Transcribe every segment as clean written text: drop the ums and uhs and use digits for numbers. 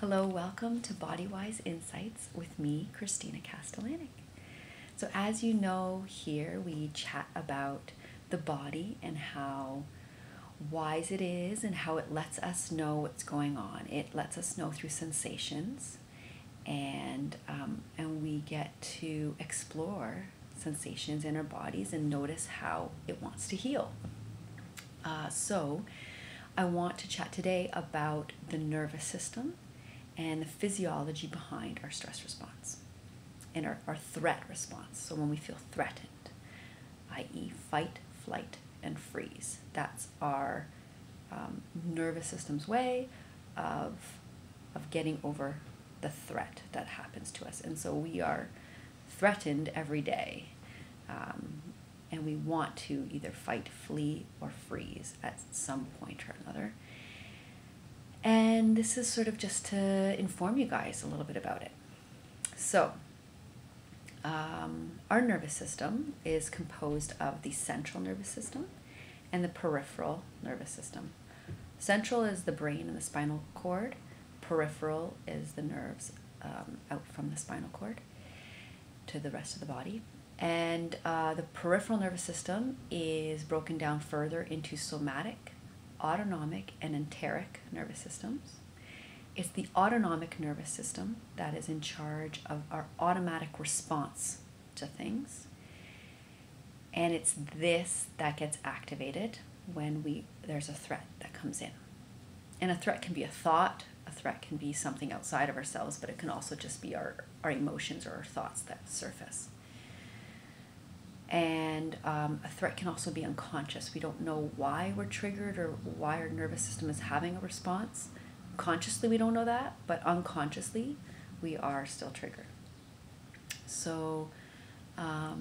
Hello, welcome to Bodywise Insights with me, Christina Castellanic. So as you know, here we chat about the body and how wise it is and how it lets us know what's going on. It lets us know through sensations, and we get to explore sensations in our bodies and notice how it wants to heal. So I want to chat today about the nervous system and the physiology behind our stress response and our threat response. So when we feel threatened, i.e. fight, flight, and freeze, that's our nervous system's way of getting over the threat that happens to us. And so we are threatened every day, and we want to either fight, flee, or freeze at some point or another. And this is sort of just to inform you guys a little bit about it. So, our nervous system is composed of the central nervous system and the peripheral nervous system. Central is the brain and the spinal cord. Peripheral is the nerves out from the spinal cord to the rest of the body. And the peripheral nervous system is broken down further into somatic, autonomic, and enteric nervous systems. It's the autonomic nervous system that is in charge of our automatic response to things. And it's this that gets activated when there's a threat that comes in. And a threat can be a thought, a threat can be something outside of ourselves, but it can also just be our emotions or our thoughts that surface. And a threat can also be unconscious. We don't know why we're triggered or why our nervous system is having a response. Consciously, we don't know that, but unconsciously, we are still triggered. So our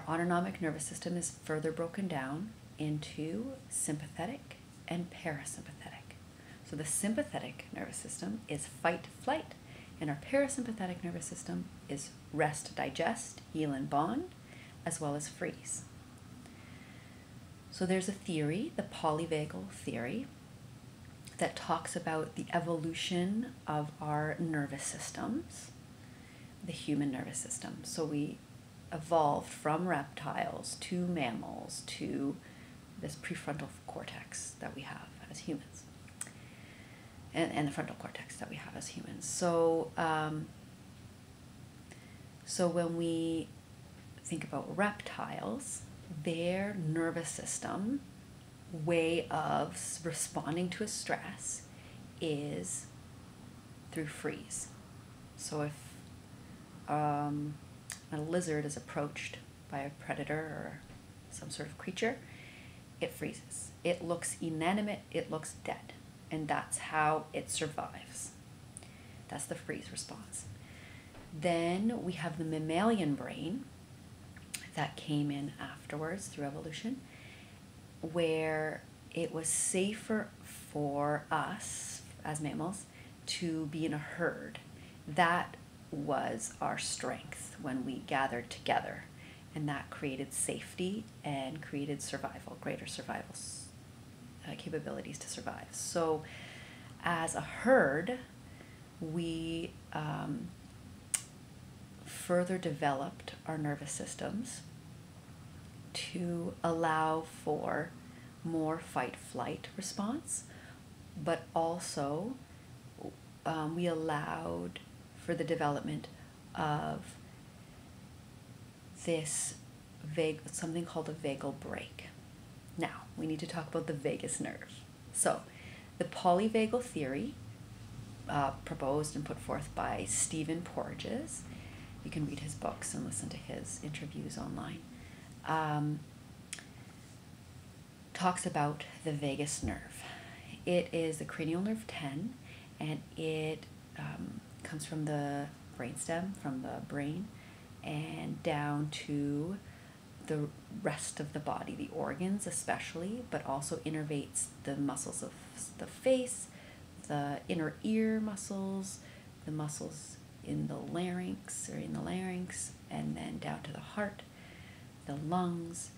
autonomic nervous system is further broken down into sympathetic and parasympathetic. So the sympathetic nervous system is fight, flight, and our parasympathetic nervous system is rest, digest, heal, and bond, as well as freeze. So there's a theory, the Polyvagal Theory, that talks about the evolution of our nervous systems, the human nervous system. So we evolved from reptiles to mammals to this prefrontal cortex that we have as humans. And the frontal cortex that we have as humans. So, so when we think about reptiles, their nervous system way of responding to a stress is through freeze. So if a lizard is approached by a predator or some sort of creature, it freezes. It looks inanimate, it looks dead. And that's how it survives. That's the freeze response. Then we have the mammalian brain that came in afterwards through evolution, where it was safer for us as mammals to be in a herd. That was our strength when we gathered together, and that created safety and created survival, greater survival capabilities to survive. So as a herd, we further developed our nervous systems to allow for more fight-flight response, but also we allowed for the development of this something called a vagal brake. Now, we need to talk about the vagus nerve. So, the Polyvagal Theory, proposed and put forth by Stephen Porges, you can read his books and listen to his interviews online, talks about the vagus nerve. It is the cranial nerve 10, and it comes from the brainstem, from the brain, and down to the rest of the body, the organs especially, but also innervates the muscles of the face, the inner ear muscles, the muscles in the larynx, and then down to the heart, the lungs.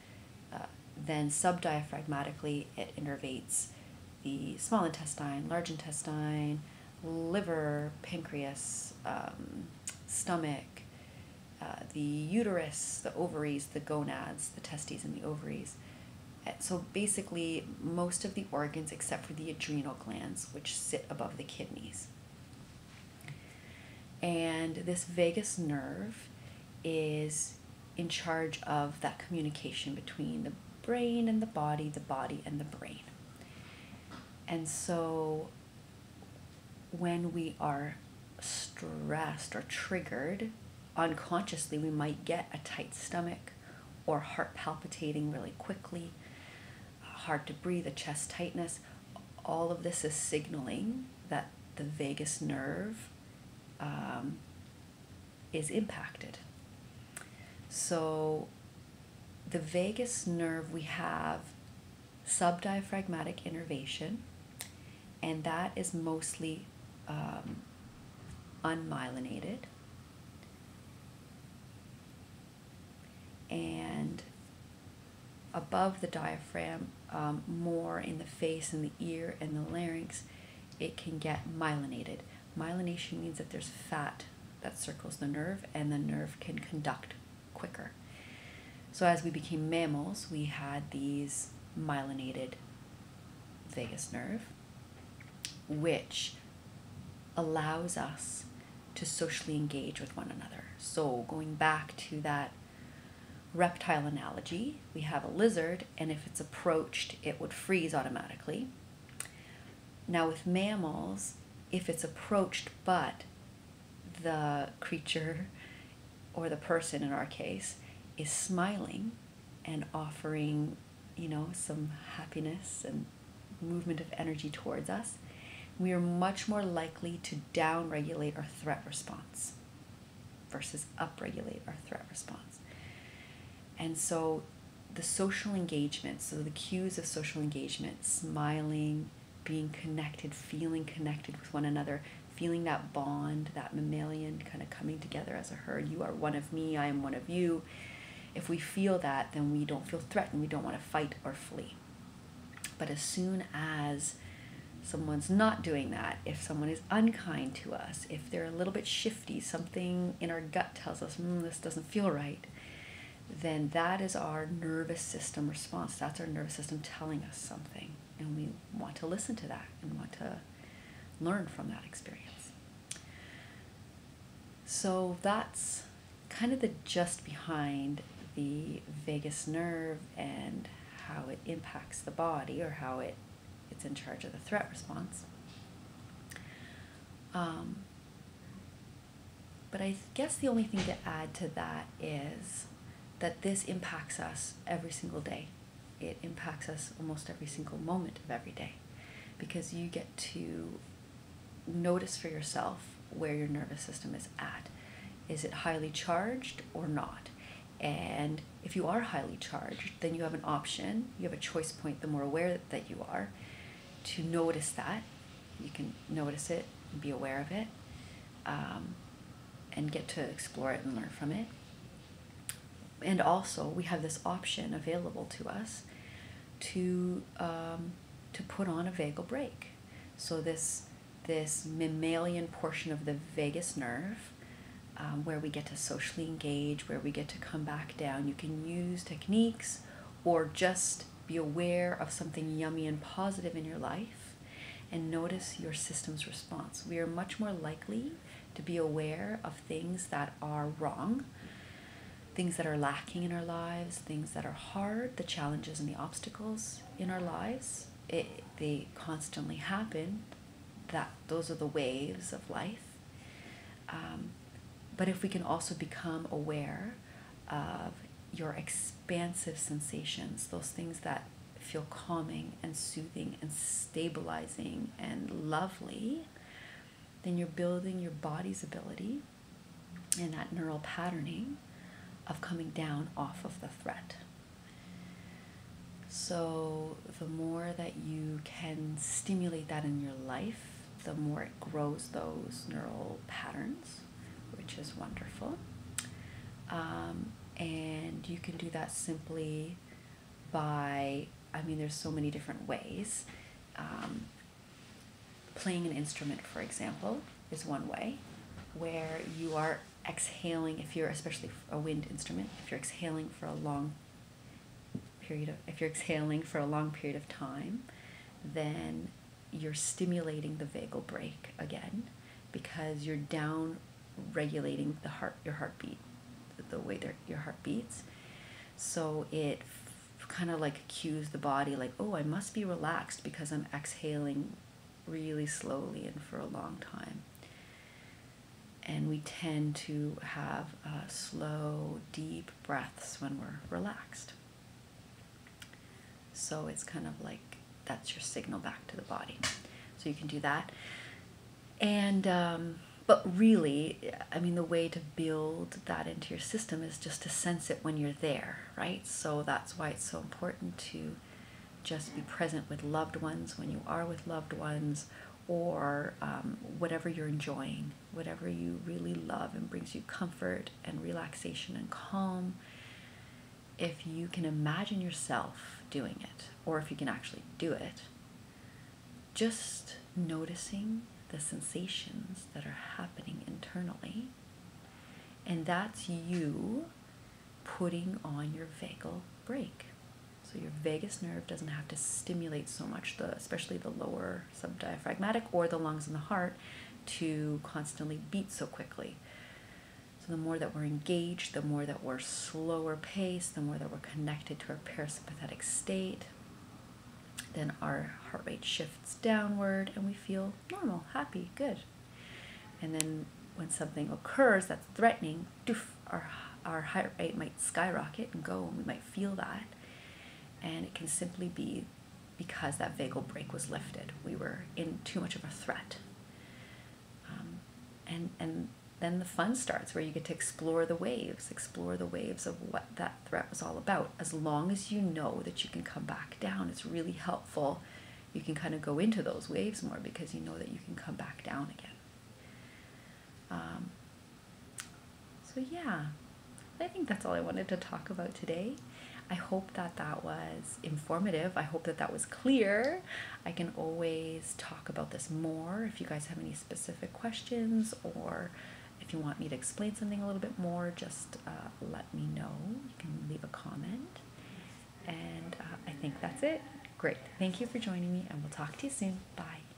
Then subdiaphragmatically, it innervates the small intestine, large intestine, liver, pancreas, stomach, the uterus, the ovaries, the gonads, the testes and the ovaries. So basically most of the organs except for the adrenal glands, which sit above the kidneys. And this vagus nerve is in charge of that communication between the brain and the body and the brain. And so when we are stressed or triggered, unconsciously we might get a tight stomach or heart palpitating really quickly, hard to breathe, a chest tightness. All of this is signaling that the vagus nerve is impacted. So the vagus nerve, we have subdiaphragmatic innervation, and that is mostly unmyelinated. And above the diaphragm, more in the face and the ear and the larynx, it can get myelinated. Myelination means that there's fat that circles the nerve, and the nerve can conduct quicker. So as we became mammals, we had these myelinated vagus nerve, which allows us to socially engage with one another. So going back to that reptile analogy, we have a lizard, and if it's approached, it would freeze automatically. Now with mammals, if it's approached but the creature, or the person in our case, is smiling and offering, some happiness and movement of energy towards us, we are much more likely to downregulate our threat response versus upregulate our threat response. And so the social engagement, so the cues of social engagement, smiling, being connected, feeling connected with one another, feeling that bond, that mammalian kind of coming together as a herd. You are one of me, I am one of you. If we feel that, then we don't feel threatened. We don't want to fight or flee. But as soon as someone's not doing that, if someone is unkind to us, if they're a little bit shifty, something in our gut tells us, this doesn't feel right, then that is our nervous system response. That's our nervous system telling us something. And we want to listen to that and want to learn from that experience. So that's kind of the gist behind the vagus nerve and how it impacts the body, or how it's in charge of the threat response. But I guess the only thing to add to that is that this impacts us every single day. It impacts us almost every single moment of every day, because you get to notice for yourself where your nervous system is at. Is it highly charged or not? And if you are highly charged, then you have an option, you have a choice point, the more aware that you are, to notice that. You can notice it and be aware of it, and get to explore it and learn from it. And also, we have this option available to us to put on a vagal brake. So this mammalian portion of the vagus nerve, where we get to socially engage, where we get to come back down. You can use techniques or just be aware of something yummy and positive in your life and notice your system's response. We are much more likely to be aware of things that are wrong, things that are lacking in our lives, things that are hard, the challenges and the obstacles in our lives. They constantly happen. Those are the waves of life. But if we can also become aware of your expansive sensations, those things that feel calming and soothing and stabilizing and lovely, then you're building your body's ability and that neural patterning of coming down off of the threat. So the more that you can stimulate that in your life, the more it grows those neural patterns, which is wonderful. And you can do that simply by, there's so many different ways. playing an instrument, for example, is one way, where you are exhaling, if you're especially a wind instrument, if you're exhaling for a long period of time, then you're stimulating the vagal brake again, because you're down regulating your heartbeat, the way that your heart beats. So it kind of like cues the body like, oh, I must be relaxed because I'm exhaling really slowly and for a long time. And we tend to have slow, deep breaths when we're relaxed. So it's kind of like that's your signal back to the body. So you can do that. And but really, I mean, the way to build that into your system is just to sense it when you're there, right? So that's why it's so important to just be present with loved ones when you are with loved ones, or whatever you're enjoying, whatever you really love and brings you comfort and relaxation and calm. If you can imagine yourself doing it, or if you can actually do it, just noticing the sensations that are happening internally, and that's you putting on your vagal brake. So your vagus nerve doesn't have to stimulate so much, especially the lower subdiaphragmatic or the lungs and the heart, to constantly beat so quickly. So the more that we're engaged, the more that we're slower paced, the more that we're connected to our parasympathetic state, then our heart rate shifts downward and we feel normal, happy, good. And then when something occurs that's threatening, doof, our heart rate might skyrocket and go, and we might feel that. And it can simply be because that vagal brake was lifted. We were in too much of a threat. And then the fun starts, where you get to explore the waves of what that threat was all about. As long as you know that you can come back down, it's really helpful. You can kind of go into those waves more because you know that you can come back down again. So yeah, I think that's all I wanted to talk about today. I hope that that was informative. I hope that that was clear. I can always talk about this more if you guys have any specific questions, or if you want me to explain something a little bit more, just let me know. You can leave a comment. And I think that's it. Great. Thank you for joining me, and we'll talk to you soon. Bye.